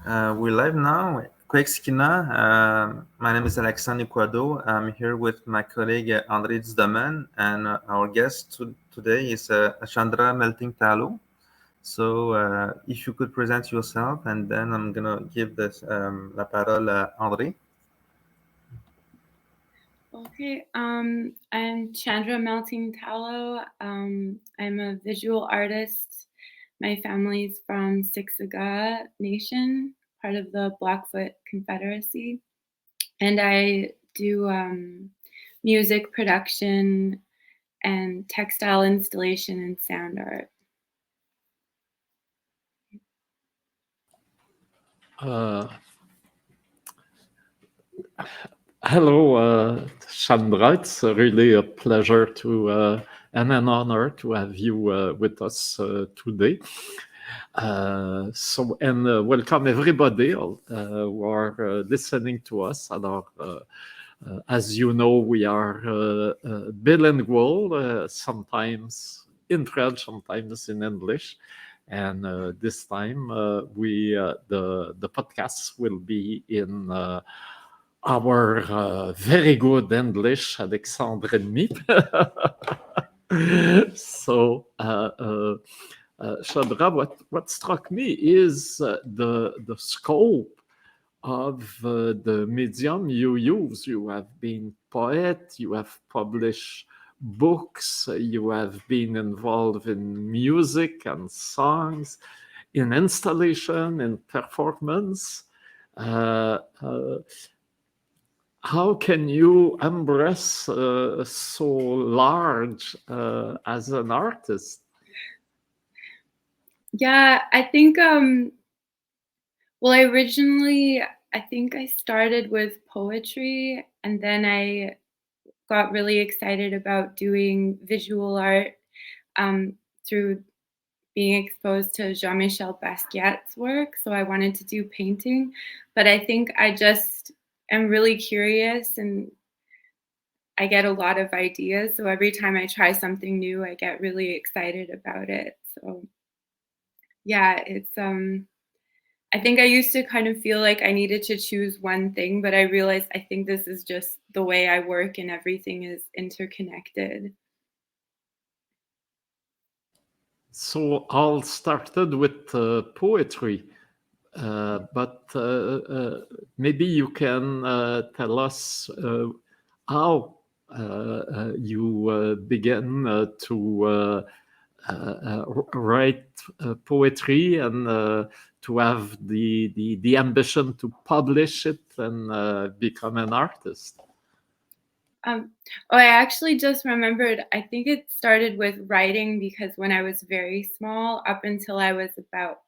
We're live now. Siksika. My name is Alexandre Quado. I'm here with my colleague André Dzdaman, and our guest today is Chandra Melting Tallow. So, if you could present yourself, and then I'm gonna give this la parole à André. Okay, I'm Chandra Melting Tallow. I'm a visual artist. My family's from Siksika Nation, part of the Blackfoot Confederacy. And I do music production and textile installation and sound art. Hello, Chandra. It's really a pleasure and an honor to have you with us today. Welcome everybody who are listening to us. As you know, we are bilingual, sometimes in French, sometimes in English. And this time, the podcast will be in our very good English, Alexandre and me. So, Chandra, what struck me is the scope of the medium you use. You have been poet, you have published books, you have been involved in music and songs, in installation and performance. How can you embrace so large as an artist? Yeah, I think, well, I think I started with poetry, and then I got really excited about doing visual art through being exposed to Jean-Michel Basquiat's work. So I wanted to do painting, but I think I just am really curious and I get a lot of ideas. So every time I try something new, I get really excited about it. So yeah, I think I used to kind of feel like I needed to choose one thing, but I realized I think this is just the way I work and everything is interconnected. So all started with poetry, but maybe you can tell us how you began to write poetry and to have the ambition to publish it and become an artist. Um, I actually just remembered, I think it started with writing because when I was very small, up until I was about,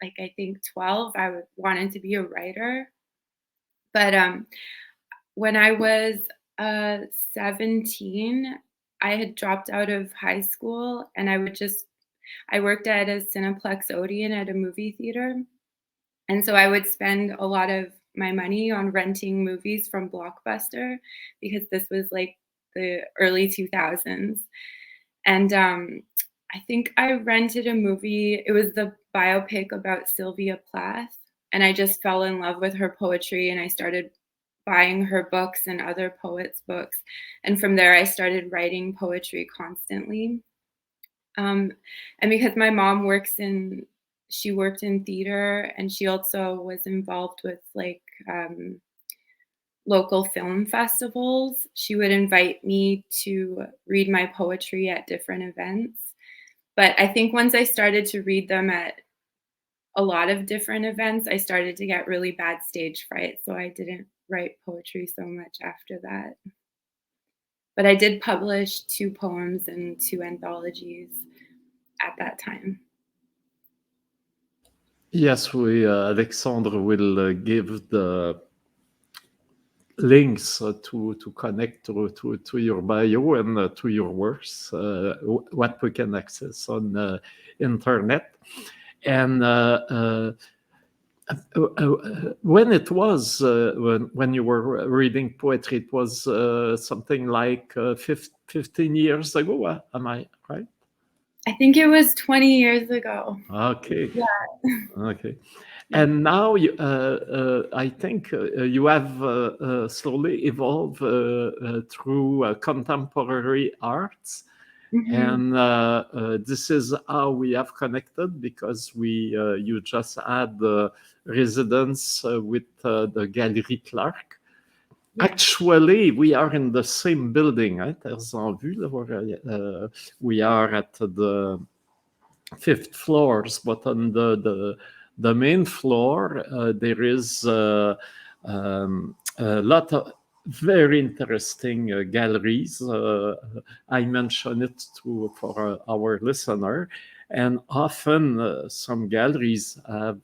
like, I think 12, wanted to be a writer. But when I was 17, I had dropped out of high school and I worked at a Cineplex Odeon at a movie theater. And so I would spend a lot of my money on renting movies from Blockbuster because this was like the early 2000s. And I think I rented a movie. It was the biopic about Sylvia Plath. And I just fell in love with her poetry and I started buying her books and other poets' books. And from there, I started writing poetry constantly. Um, and because my mom she worked in theater and she also was involved with like local film festivals, she would invite me to read my poetry at different events. But I think once I started to read them at a lot of different events, I started to get really bad stage fright. So I didn't write poetry so much after that. But I did publish 2 poems and 2 anthologies at that time. Yes, Alexandre will give the links to connect to your bio and to your works, what we can access on internet. And when it was when you were reading poetry, it was something like 15 years ago. Am I right? I think it was 20 years ago. Okay. Yeah. Okay. And now I think you have slowly evolved through contemporary arts. Mm-hmm. And this is how we have connected, because you just had residence with the Galerie Clark. Yeah. Actually, we are in the same building. Right? We are at the 5th floors, but on the main floor there is a lot of very interesting galleries. I mention it for our listener, and often some galleries have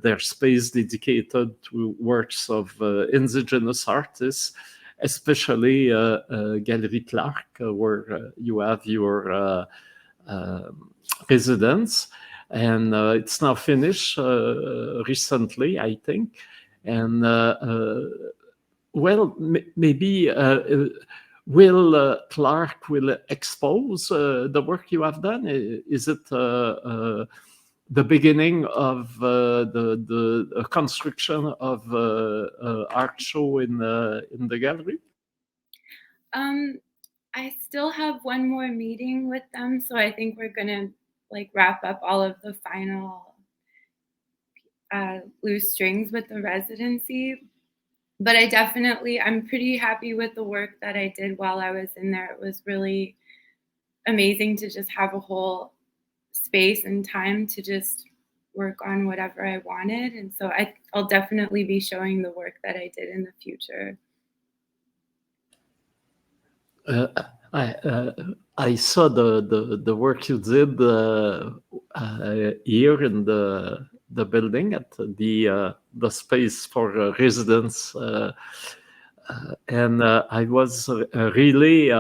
their space dedicated to works of indigenous artists, especially Galerie Clark, where you have your residence, and it's now finished recently, I think. And well, maybe will Clark will expose the work you have done? Is it the beginning of the construction of art show in the gallery? I still have one more meeting with them, so I think we're gonna like wrap up all of the final loose strings with the residency. But I'm pretty happy with the work that I did while I was in there. It was really amazing to just have a whole space and time to just work on whatever I wanted. And so I'll definitely be showing the work that I did in the future. I saw the work you did here in the building at the space for residents, and I was really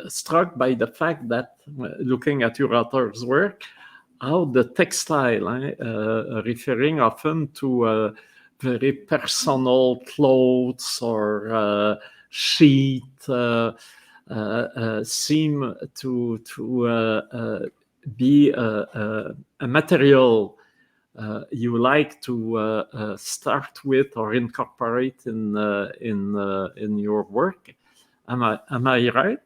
struck by the fact that, looking at your author's work, how the textile, referring often to very personal clothes or sheet, seem to be a material you like to start with or incorporate in your work. Am I right?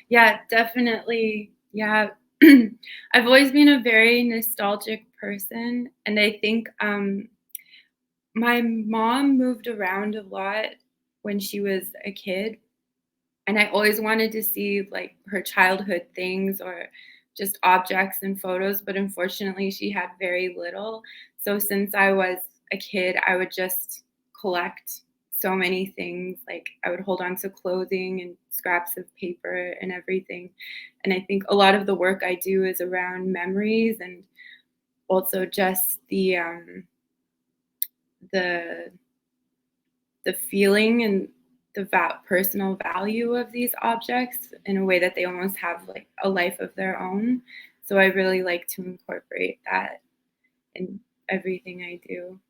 Yeah, definitely. Yeah. I've always been a very nostalgic person, and I think my mom moved around a lot when she was a kid, and I always wanted to see like her childhood things or just objects and photos, but unfortunately she had very little. So since I was a kid, I would just collect so many things. Like I would hold on to clothing and scraps of paper and everything. And I think a lot of the work I do is around memories and also just the feeling and the personal value of these objects in a way that they almost have like a life of their own. So I really like to incorporate that in everything I do.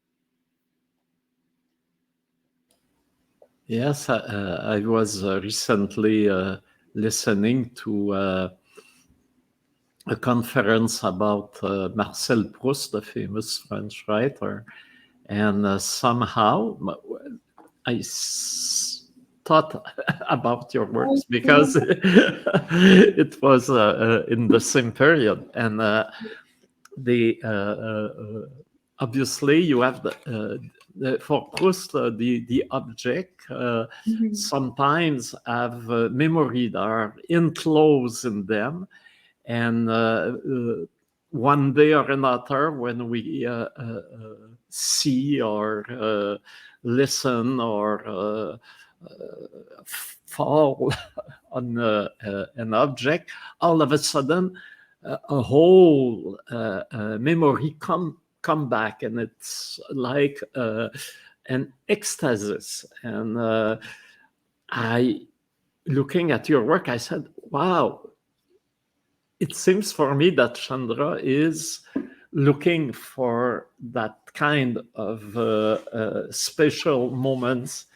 Yes, I was recently listening to a conference about Marcel Proust, the famous French writer, and somehow I thought about your works because it was in the same period, and obviously you have for Proust the object sometimes have memory that are enclosed in them, and one day or another when we see or listen or fall on an object, all of a sudden a whole memory come back, and it's like an ecstasis. And I, looking at your work, I said, wow, it seems for me that Chandra is looking for that kind of special moments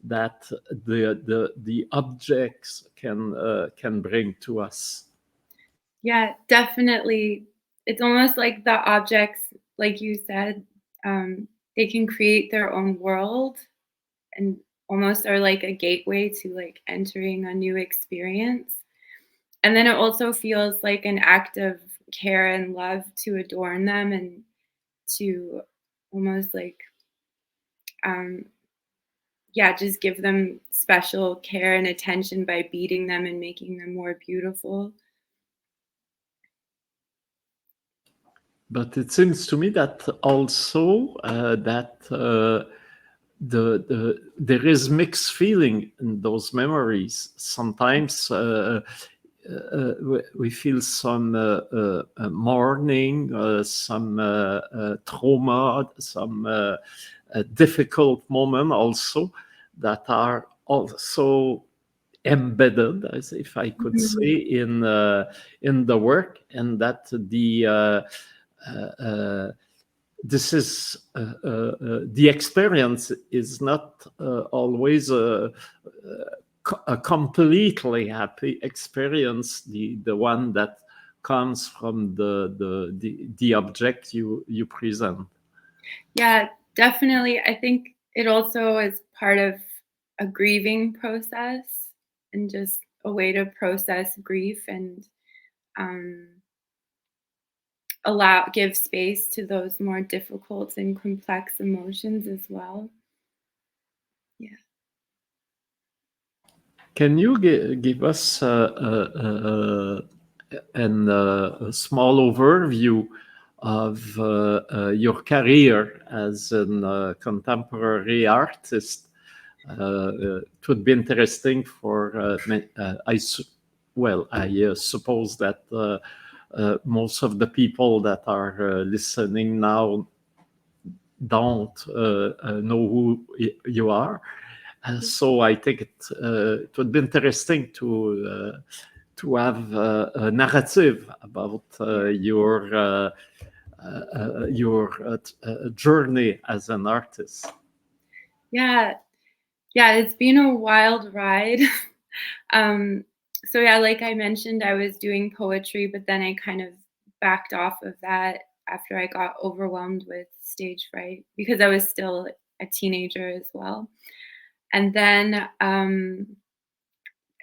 that the objects can bring to us. Yeah, definitely. It's almost like the objects, like you said, they can create their own world and almost are like a gateway to like entering a new experience. And then it also feels like an act of care and love to adorn them and to almost like, um, yeah, just give them special care and attention by beating them and making them more beautiful. But it seems to me that also there is mixed feeling in those memories. Sometimes we feel some mourning, some trauma, some difficult moment also that are also embedded, as if I could say, in the work, and that this is the experience is not always a completely happy experience, the one that comes from the object you present. Yeah, definitely. I think it also is part of a grieving process and just a way to process grief and um, give space to those more difficult and complex emotions as well. Yeah. Can you give us a small overview of your career as a contemporary artist? It would be interesting for I suppose that most of the people that are listening now don't know who you are. So I think it would be interesting to have a narrative about your journey as an artist. Yeah. Yeah, it's been a wild ride. So yeah, like I mentioned, I was doing poetry, but then I kind of backed off of that after I got overwhelmed with stage fright because I was still a teenager as well. And then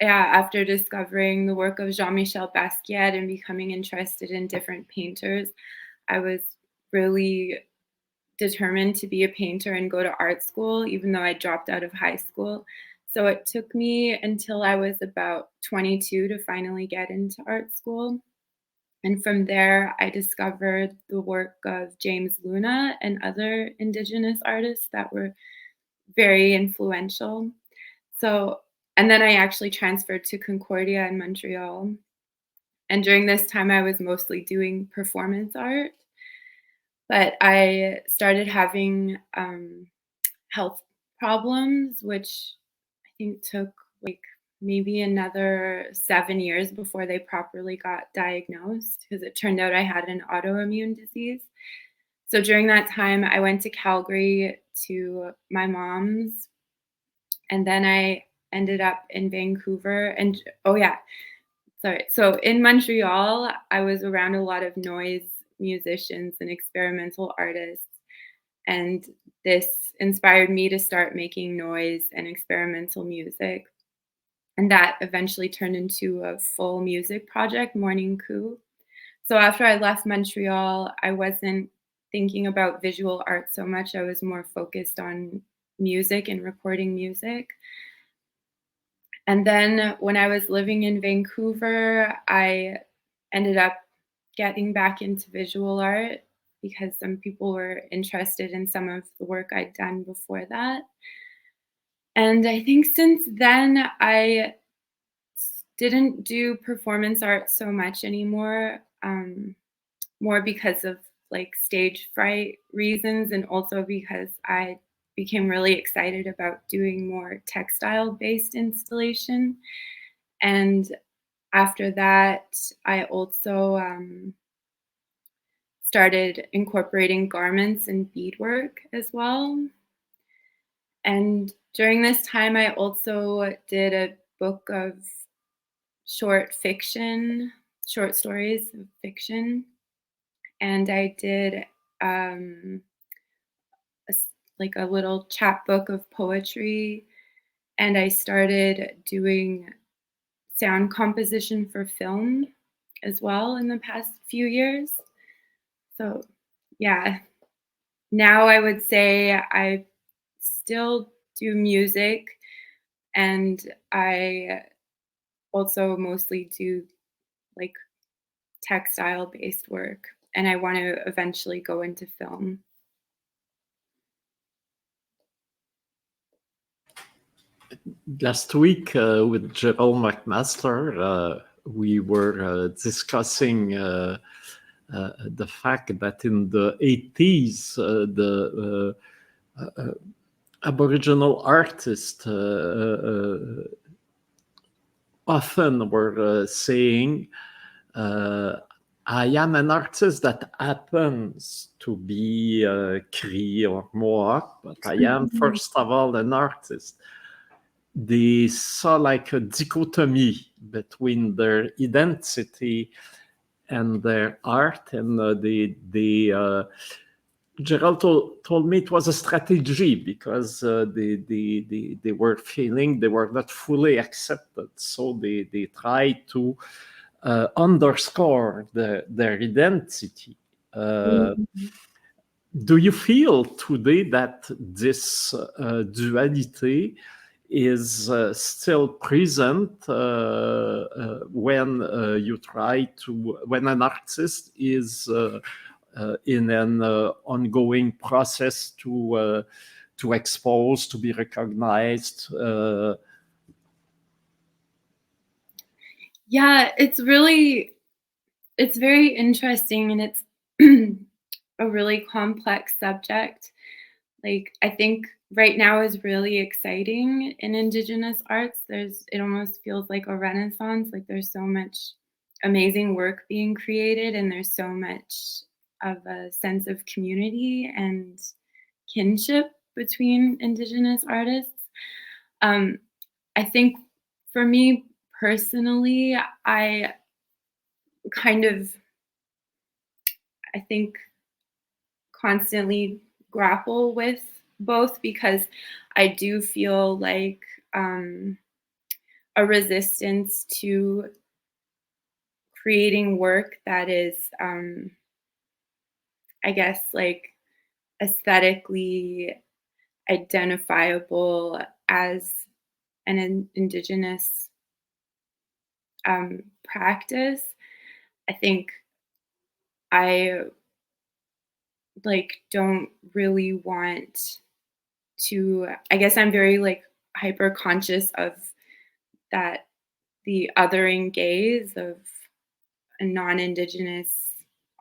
yeah, after discovering the work of Jean-Michel Basquiat and becoming interested in different painters, I was really determined to be a painter and go to art school, even though I dropped out of high school. So it took me until I was about 22 to finally get into art school. And from there, I discovered the work of James Luna and other Indigenous artists that were very influential. So, and then I actually transferred to Concordia in Montreal. And during this time, I was mostly doing performance art. But I started having health problems, which I think took like maybe another 7 years before they properly got diagnosed because it turned out I had an autoimmune disease. So during that time, I went to Calgary to my mom's, and then I ended up in Vancouver. And oh, yeah, sorry. So in Montreal, I was around a lot of noise musicians and experimental artists. And this inspired me to start making noise and experimental music. And that eventually turned into a full music project, Mourning Coup. So after I left Montreal, I wasn't thinking about visual art so much. I was more focused on music and recording music. And then when I was living in Vancouver, I ended up getting back into visual art because some people were interested in some of the work I'd done before that. And I think since then, I didn't do performance art so much anymore, more because of like stage fright reasons and also because I became really excited about doing more textile-based installation. And after that, I also started incorporating garments and beadwork as well. And during this time, I also did a book of short stories of fiction, and I did like a little chapbook of poetry, and I started doing sound composition for film as well in the past few years. So yeah, now I would say I still do music, and I also mostly do like textile-based work, and I want to eventually go into film. Last week with Gerald McMaster, we were discussing the fact that in the 80s, the Aboriginal artists often were saying, I am an artist that happens to be Cree or Mohawk, but I am first of all an artist. They saw like a dichotomy between their identity and their art, and Gerald told me it was a strategy because they were feeling they were not fully accepted, so they tried to underscore their identity. Do you feel today that this duality is still present when you try to, when an artist is in an ongoing process to expose, to be recognized? Yeah, it's very interesting, and it's a really complex subject. Like, I think right now is really exciting in Indigenous arts. It almost feels like a renaissance. Like, there's so much amazing work being created, and there's so much of a sense of community and kinship between Indigenous artists. I think for me personally, I think constantly grapple with both, because I do feel like a resistance to creating work that is, I guess, like aesthetically identifiable as an Indigenous practice. I think I don't really want to, I guess I'm very hyper conscious of that, the othering gaze of a non-Indigenous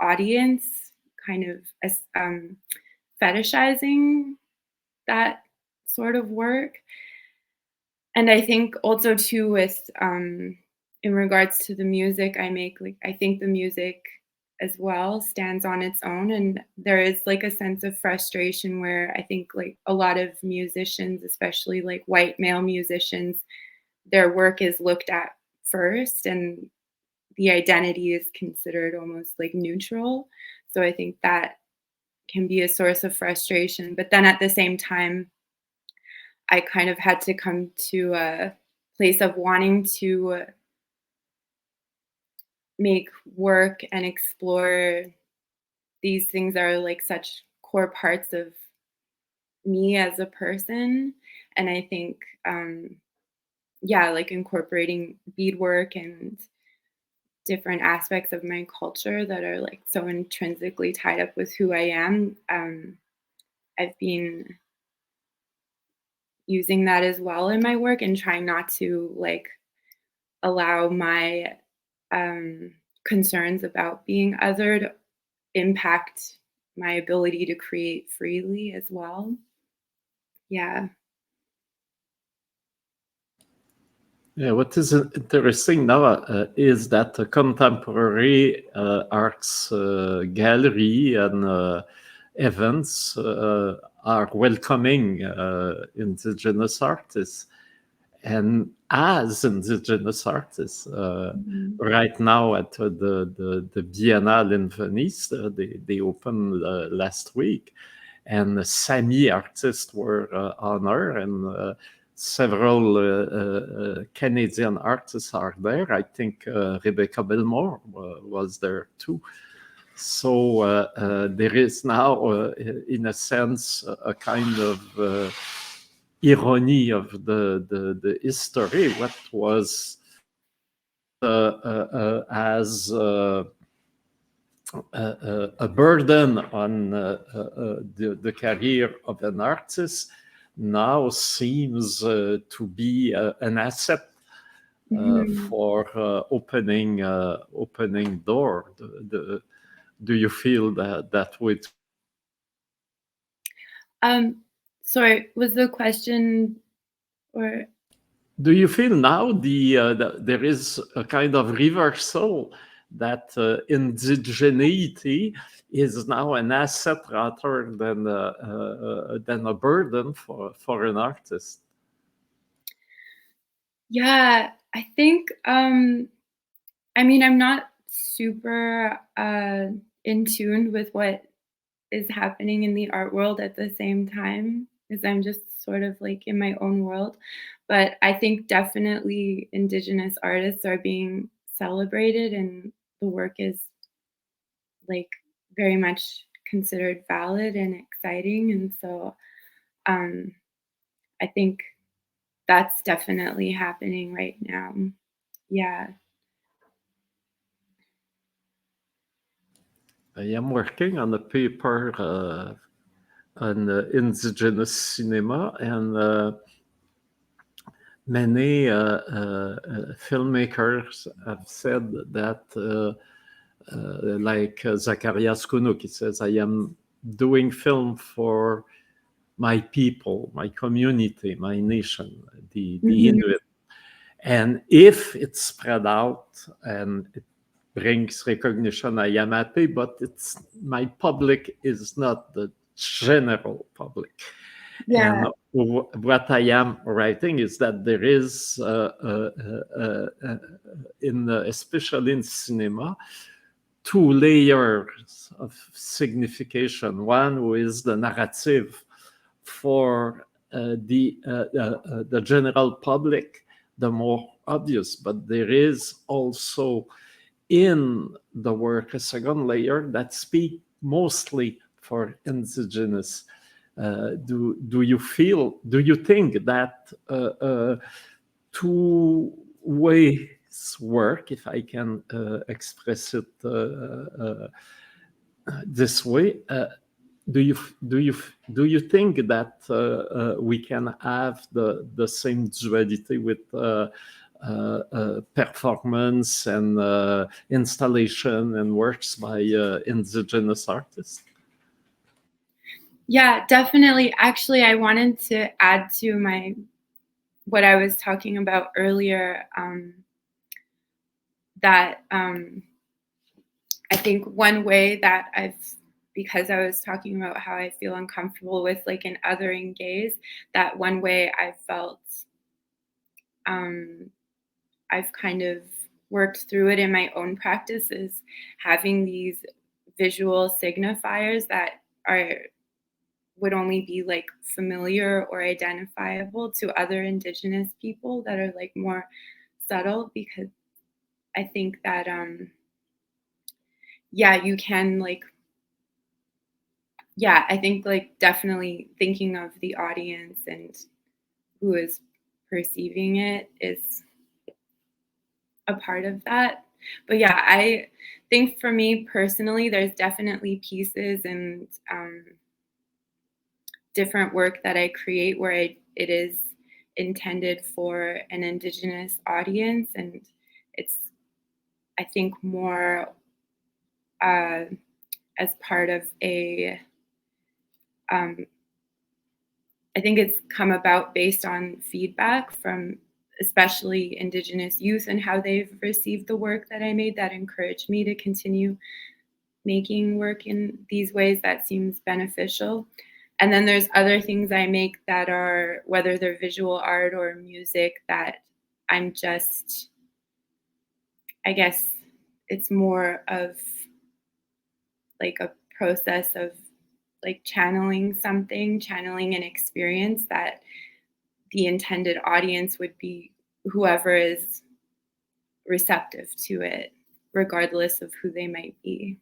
audience kind of fetishizing that sort of work. And I think also too with in regards to the music I make, I think the music as well stands on its own, and there is a sense of frustration where I think a lot of musicians, especially white male musicians, their work is looked at first and the identity is considered almost neutral. So I think that can be a source of frustration. But then at the same time, I kind of had to come to a place of wanting to make work and explore these things that are such core parts of me as a person. And I think, incorporating beadwork and different aspects of my culture that are so intrinsically tied up with who I am, I've been using that as well in my work and trying not to allow my concerns about being othered impact my ability to create freely as well. Yeah. Yeah, what is interesting now is that the contemporary arts gallery and events are welcoming Indigenous artists. And as Indigenous artists, right now at the Biennale in Venice, they opened last week, and Sami artists were honored, and several Canadian artists are there. I think Rebecca Belmore was there too. So there is now, in a sense, a kind of irony of the history. What was as a burden on the career of an artist now seems to be an asset for opening door. Do you feel that way? Sorry, was the question, or do you feel now there is a kind of reversal that indigeneity is now an asset rather than a burden for an artist? Yeah, I think I mean, I'm not super in tune with what is happening in the art world at the same time, because I'm just sort of like in my own world. But I think definitely Indigenous artists are being celebrated, and the work is like very much considered valid and exciting. And so I think that's definitely happening right now. Yeah. I am working on a paper on indigenous cinema, and many filmmakers have said that, like Zacharias Kunuk, he says, I am doing film for my people, my community, my nation, the Inuit. And if it's spread out and it brings recognition, I am happy, but my public is not the general public. Yeah. And what I am writing is that there is, especially in cinema, two layers of signification. One is the narrative for the general public, the more obvious, but there is also in the work a second layer that speaks mostly for Indigenous. Do you think that two ways work, if I can express it this way? Do you think that we can have the same duality with performance and installation and works by Indigenous artists? Yeah, definitely. Actually, I wanted to add to what I was talking about earlier, that I think one way that because I was talking about how I feel uncomfortable with like an othering gaze, that one way I felt I've kind of worked through it in my own practice is having these visual signifiers that would only be like familiar or identifiable to other Indigenous people, that are like more subtle, because I think that yeah, you can like, yeah, I think like definitely thinking of the audience and who is perceiving it is a part of that. But yeah, I think for me personally, there's definitely pieces and different work that I create where it is intended for an Indigenous audience, and it's, I think, more as part of I think it's come about based on feedback from especially Indigenous youth and how they've received the work that I made, that encouraged me to continue making work in these ways that seems beneficial. And then there's other things I make that are, whether they're visual art or music, that I'm just, I guess it's more of like a process of like channeling something, channeling an experience that the intended audience would be whoever is receptive to it, regardless of who they might be.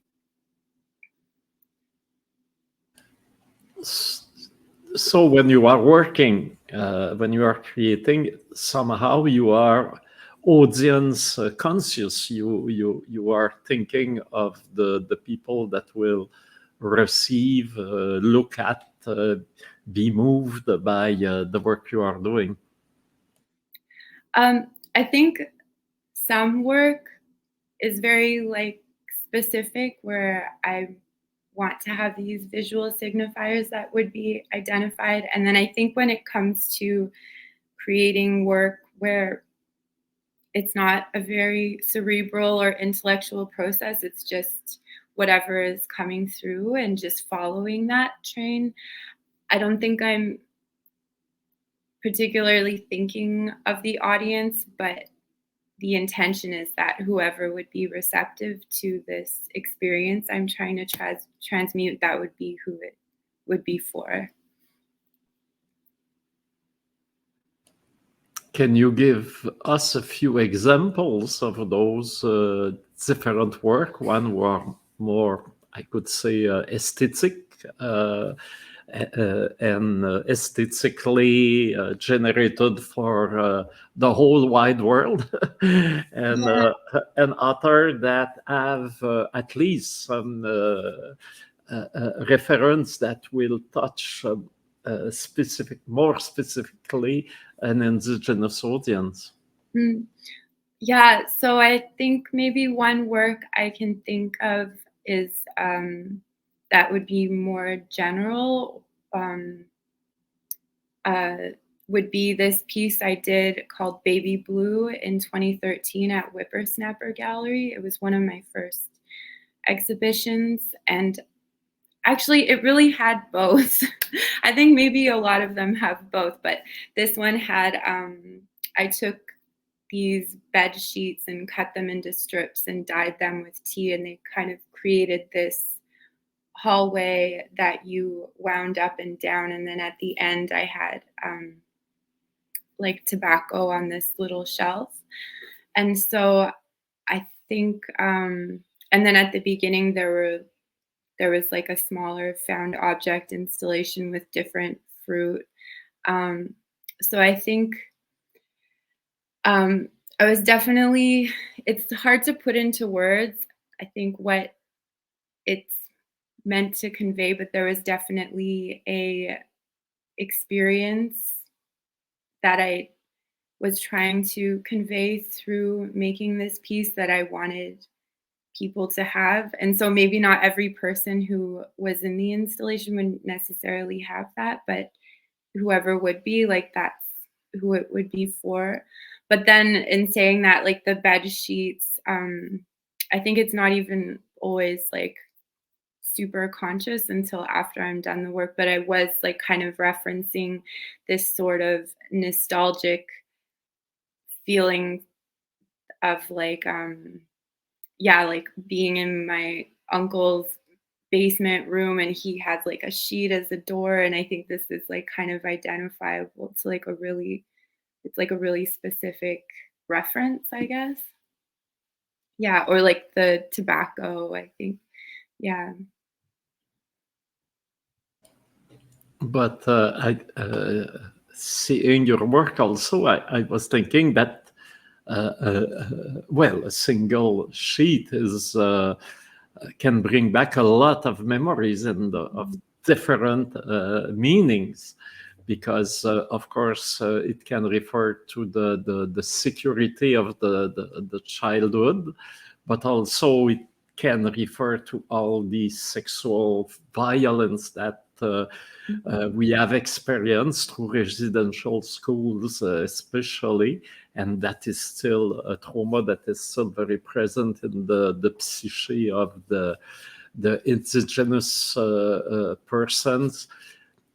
So when you are working, when you are creating, somehow you are audience conscious. You are thinking of the people that will receive, look at, be moved by the work you are doing. I think some work is very like specific, where I want to have these visual signifiers that would be identified. And then I think when it comes to creating work where it's not a very cerebral or intellectual process, it's just whatever is coming through and just following that train, I don't think I'm particularly thinking of the audience, but the intention is that whoever would be receptive to this experience I'm trying to transmute, that would be who it would be for. Can you give us a few examples of those different work? One were more, I could say, aesthetic and aesthetically generated for the whole wide world, and other that have at least some reference that will touch more specifically an Indigenous audience. Yeah, so I think maybe one work I can think of is that would be more general, would be this piece I did called Baby Blue in 2013 at Whippersnapper Gallery. It was one of my first exhibitions, and actually it really had both. I think maybe a lot of them have both, but this one had, I took these bed sheets and cut them into strips and dyed them with tea, and they kind of created this hallway that you wound up and down, and then at the end I had like tobacco on this little shelf. And so I think and then at the beginning there was like a smaller found object installation with different fruit. So I think I was definitely, it's hard to put into words, I think, what it's meant to convey, but there was definitely a experience that I was trying to convey through making this piece that I wanted people to have. And so maybe not every person who was in the installation would necessarily have that, but whoever would be, like, that's who it would be for. But then in saying that, like the bed sheets, I think it's not even always like super conscious until after I'm done the work, but I was like kind of referencing this sort of nostalgic feeling of like, yeah, like being in my uncle's basement room, and he has like a sheet as a door, and I think this is like kind of identifiable to like it's like a really specific reference, I guess. Yeah, or like the tobacco, I think. Yeah. But seeing your work also, I was thinking that, well, a single sheet is can bring back a lot of memories and of different meanings, because of course it can refer to the security of the childhood, but also it can refer to all the sexual violence that we have experienced through residential schools, especially, and that is still a trauma that is still very present in the psyche of the the indigenous persons,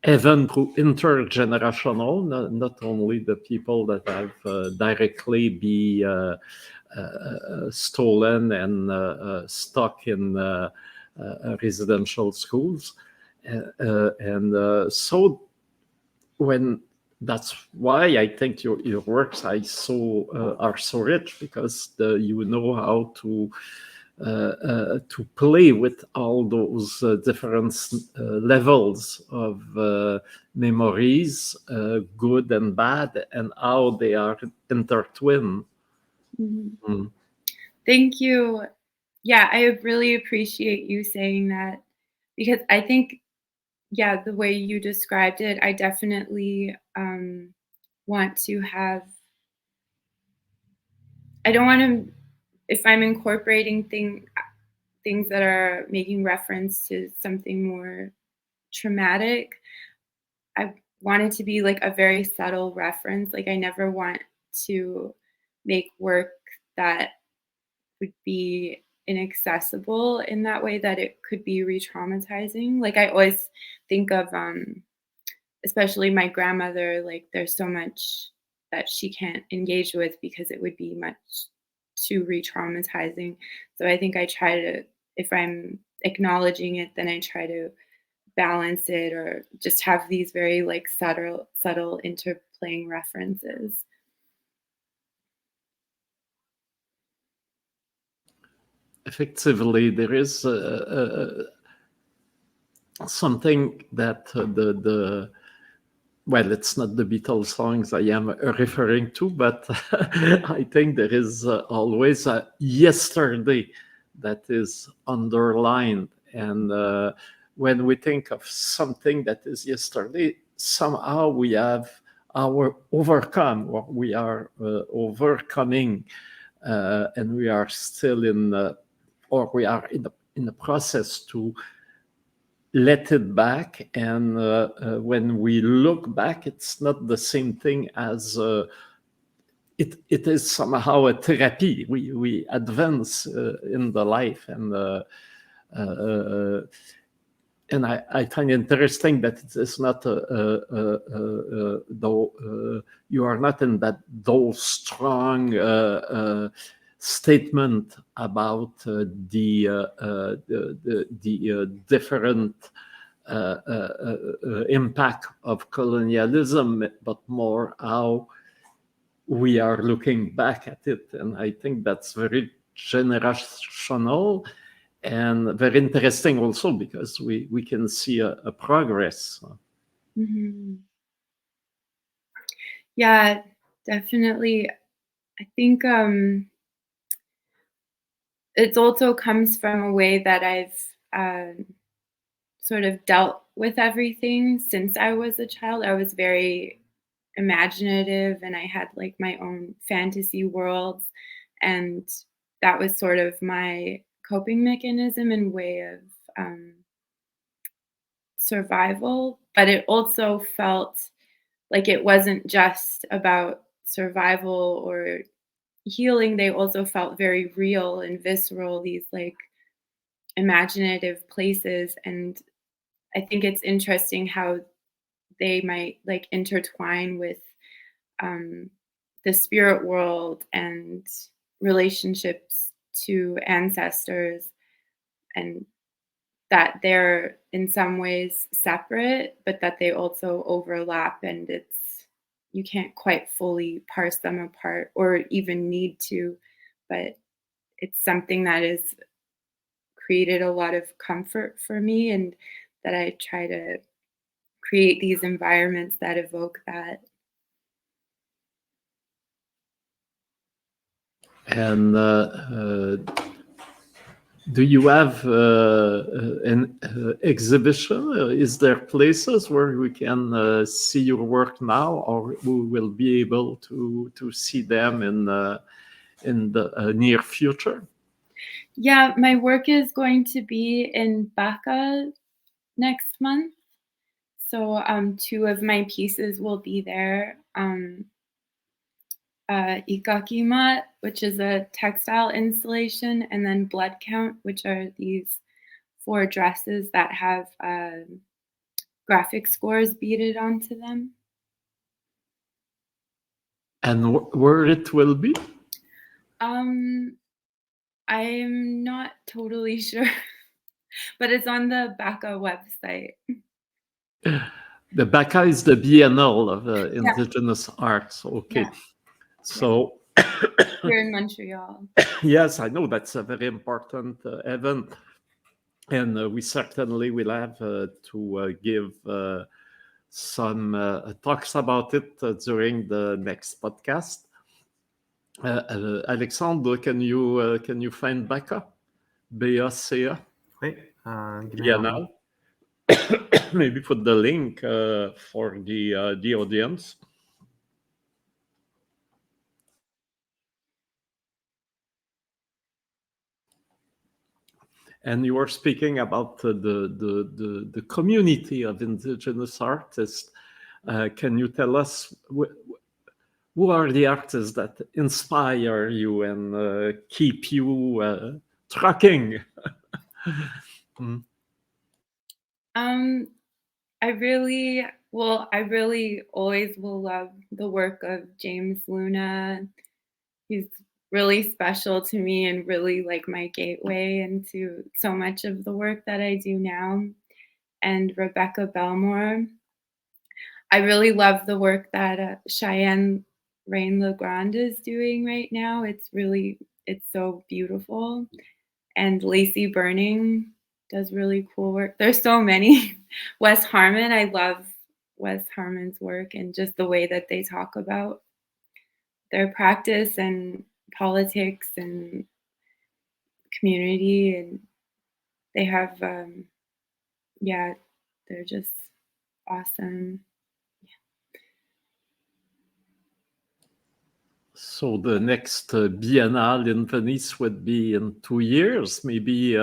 even through intergenerational, not only the people that have directly be stolen and stuck in residential schools. So when that's why I think your works are so rich, because you know how to play with all those different levels of memories, good and bad, and how they are intertwined. Mm-hmm. Mm. Thank you. Yeah, I really appreciate you saying that, because I think, yeah, the way you described it, I definitely want to have, I don't want to, if I'm incorporating things that are making reference to something more traumatic, I want it to be like a very subtle reference. Like, I never want to make work that would be inaccessible in that way, that it could be re-traumatizing. Like, I always think of especially my grandmother, like there's so much that she can't engage with because it would be much too re-traumatizing. So I think I try to, if I'm acknowledging it, then I try to balance it, or just have these very like subtle interplaying references. Effectively, there is something that well, it's not the Beatles songs I am referring to, but I think there is always a yesterday that is underlined. And when we think of something that is yesterday, somehow we have our overcome, or we are overcoming, and we are still or we are in the process to let it back. And when we look back, it's not the same thing as it is somehow a therapy. We advance in the life, and I find it interesting that it is not though you are not in those strong statement about the different impact of colonialism, but more how we are looking back at it. And I think that's very generational and very interesting also, because we can see a progress. Mm-hmm. Yeah, definitely. I think it also comes from a way that I've sort of dealt with everything since I was a child. I was very imaginative, and I had like my own fantasy worlds, and that was sort of my coping mechanism and way of survival. But it also felt like it wasn't just about survival or healing. They also felt very real and visceral, these like imaginative places. And I think it's interesting how they might like intertwine with um, the spirit world and relationships to ancestors, and that they're in some ways separate, but that they also overlap, and you can't quite fully parse them apart or even need to, but it's something that has created a lot of comfort for me, and that I try to create these environments that evoke that. And do you have an exhibition? Is there places where we can see your work now, or we will be able to see them in the near future? Yeah, my work is going to be in Baka next month. So two of my pieces will be there. Ikakima, which is a textile installation, and then Blood Count, which are these 4 dresses that have graphic scores beaded onto them. And where it will be? I'm not totally sure, but it's on the BACA website. The BACA is the Biennale of Indigenous Arts. Okay. Yeah. So Here in Montreal. yes, I know that's a very important event. And we certainly will have to give some talks about it during the next podcast. Alexandre, can you find BACA? BACA? Oui, Yeah, now. Maybe put the link for the audience. And you were speaking about the community of Indigenous artists. Can you tell us who are the artists that inspire you and keep you trucking? I really always will love the work of James Luna. He's really special to me and really like my gateway into so much of the work that I do now. And Rebecca Belmore. I really love the work that Cheyenne Rain LeGrand is doing right now. It's so beautiful. And Lacey Burning does really cool work. There's so many. Wes Harmon, I love Wes Harmon's work and just the way that they talk about their practice and politics and community. And they have, they're just awesome. So the next Biennale in Venice would be in 2 years. Maybe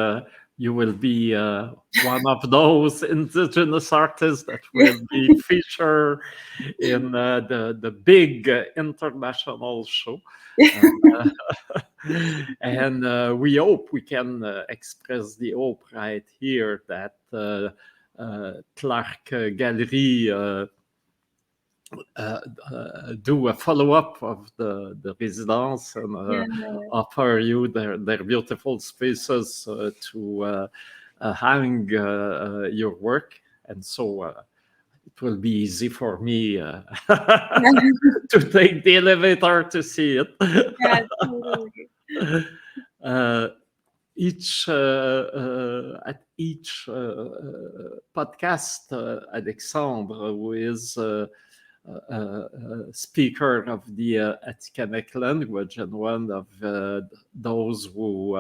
you will be one of those Indigenous artists that will be featured in the big international show. And we hope we can express the hope right here that Clark Gallery do a follow-up of the residence and offer you their beautiful spaces to hang your work. And so it will be easy for me to take the elevator to see it. Yeah, totally. At each podcast, Alexandre, who is speaker of the Atikamekw language and one of those who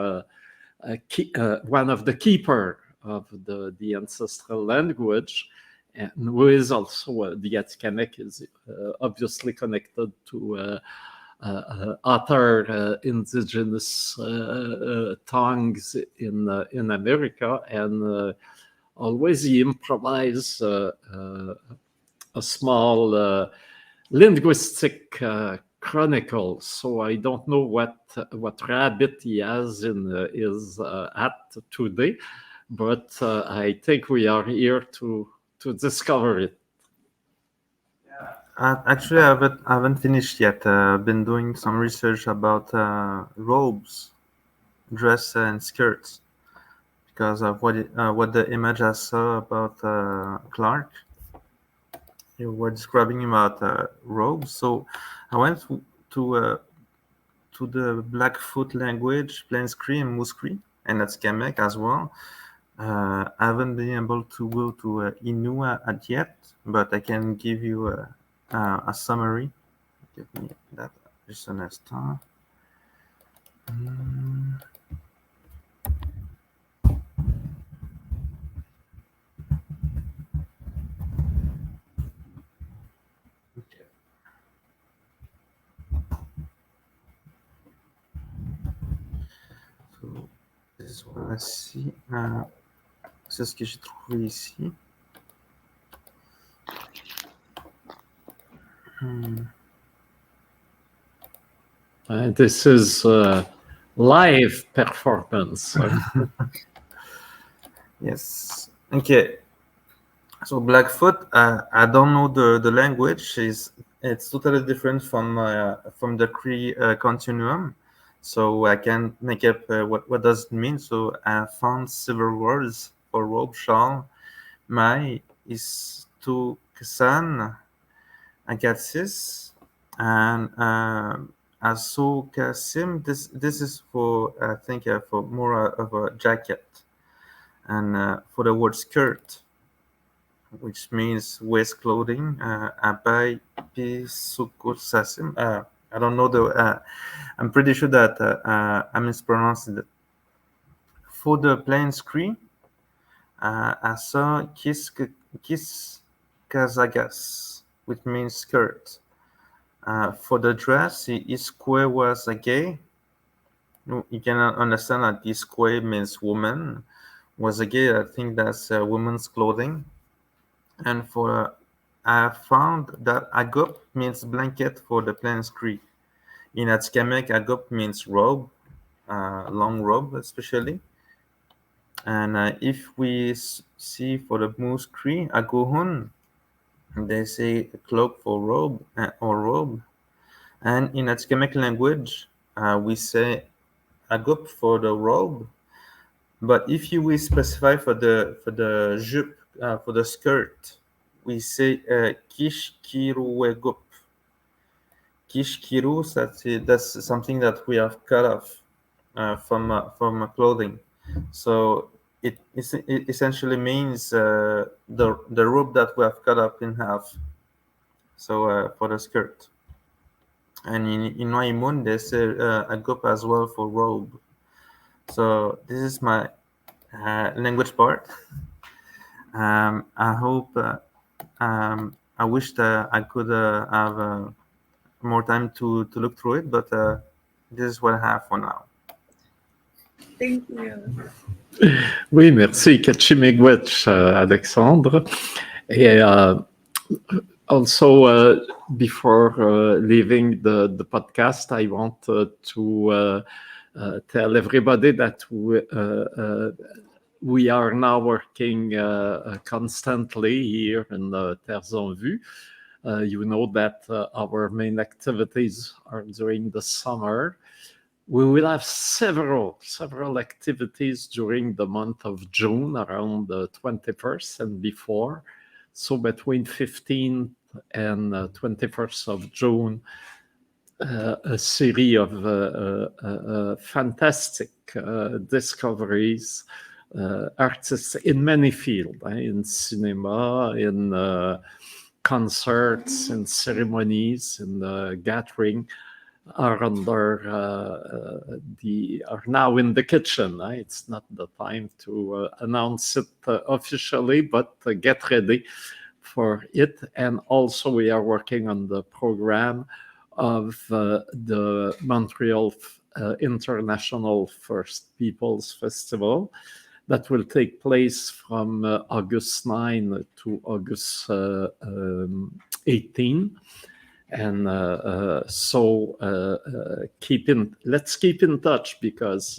one of the keeper of the ancestral language, and who is also the Atikamekw is obviously connected to other indigenous tongues in America, and always he improvise a small linguistic chronicle. So I don't know what rabbit he has in his hat today, but I think we are here to discover it. Actually, I haven't finished yet. I've been doing some research about robes, dress, and skirts because of what the image I saw about Clark. You were describing about robes, so I went to the Blackfoot language, Plains-Cree and Moose-Cree, and that's Atikamekw as well. I haven't been able to go to Innu yet, but I can give you a summary. Give me that just an instant. Voici, c'est ce que j'ai trouvé ici. This is live performance. Yes. Okay. So Blackfoot, I don't know the language. It's totally different from the Cree continuum. So I can make up what does it mean. So I found several words for robe, shawl. Mai is to Kasan, Agatis, and Aso Kasim. This is for I think for more of a jacket, and for the word skirt, which means waist clothing. Abai Pisukusasim. I don't know the. I'm pretty sure that I mispronounced it. For the plain screen, I saw Kis Kazagas, which means skirt. For the dress, Iskwe was a gay. You can understand that Iskwe means woman. Was a gay. I think that's woman's clothing. And for I found that agop means blanket for the plain screen. In Atskamek, agop means robe, long robe especially. And if we see for the moose cree, agohun, they say cloak for robe or robe. And in Atskamek language, we say agop for the robe. But if you will specify for the jupe, for the skirt, we say kishkiruegop. Kishkiru, that's something that we have cut off from clothing. So it essentially means the rope that we have cut up in half. So for the skirt, and in Waimun they say agop as well for robe. So this is my language part. I hope. I wish that I could have more time to look through it, but this is what I have for now. Thank you. Oui, merci, Kachimegwech, Alexandre. Et also, before leaving the podcast, I want to tell everybody that we are now working constantly here in Terres en Vue. You know that our main activities are during the summer. We will have several activities during the month of June, around the 21st and before. So between 15th and 21st of June, a series of fantastic discoveries, artists in many fields, in cinema, in concerts, in ceremonies, in gathering, are now in the kitchen. It's not the time to announce it officially, but get ready for it. And also we are working on the program of the Montreal International First Peoples Festival that will take place from August 9 to August 18. And so let's keep in touch, because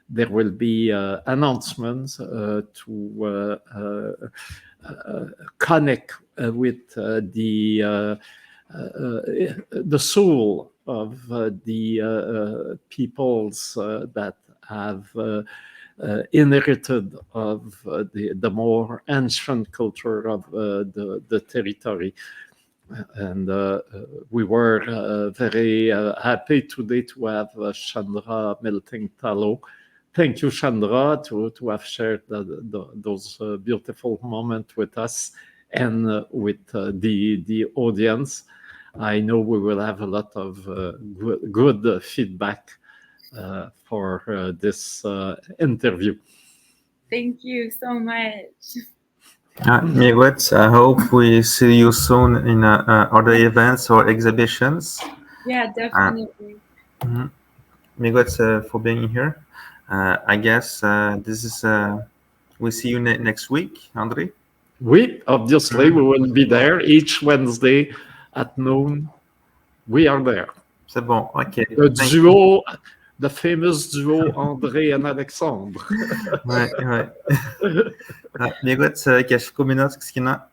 there will be announcements to connect with the soul of the peoples that have inherited of the more ancient culture of the territory. And we were very happy today to have Chandra Melting Tallow. Thank you, Chandra, to have shared those beautiful moments with us and with the audience. I know we will have a lot of good feedback for this interview. Thank you so much. Miigwech, I hope we see you soon in other events or exhibitions. Yeah, definitely. Miigwech for being here. I guess this is. We see you next week, André. Oui, obviously we will be there each Wednesday at noon. We are there. C'est bon, ok. The the famous duo André and Alexandre. Ouais. Miigwet, kes kuminat, Siksika.